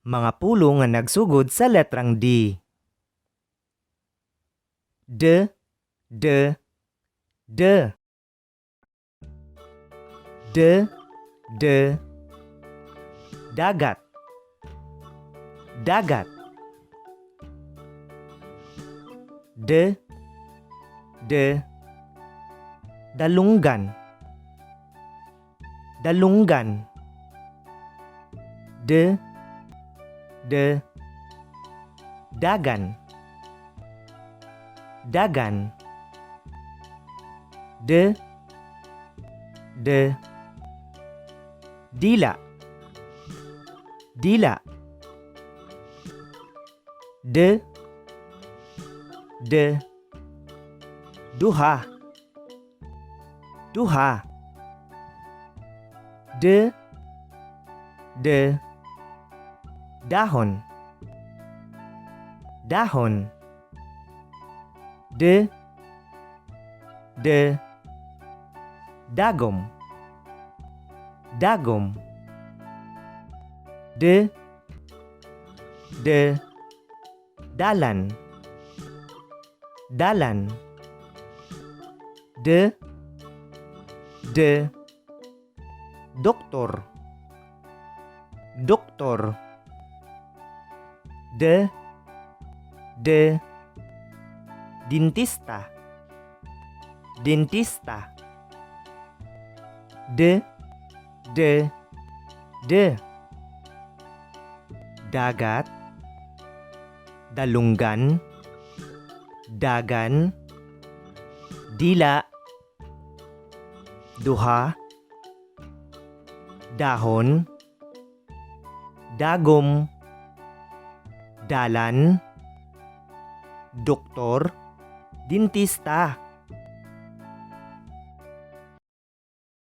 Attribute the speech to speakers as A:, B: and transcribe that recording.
A: Mga pulo nga nagsugod sa letrang D. D, D, D. D, D. Dagat, dagat. D, D. Dalunggan, dalunggan. D, D. Dagan, dagan. D, D. Dila, dila. D, D. Duha, duha. D, D. Dahon, dahon. D, D. Dagom, dagom. D, D. Dalan, dalan. D, D. Doktor, doktor. D, D. Dentista, dentista. D, D. D. Dagat, dalunggan, dagan, dila, duha, dahon, dagom, dalan, doktor, dentista.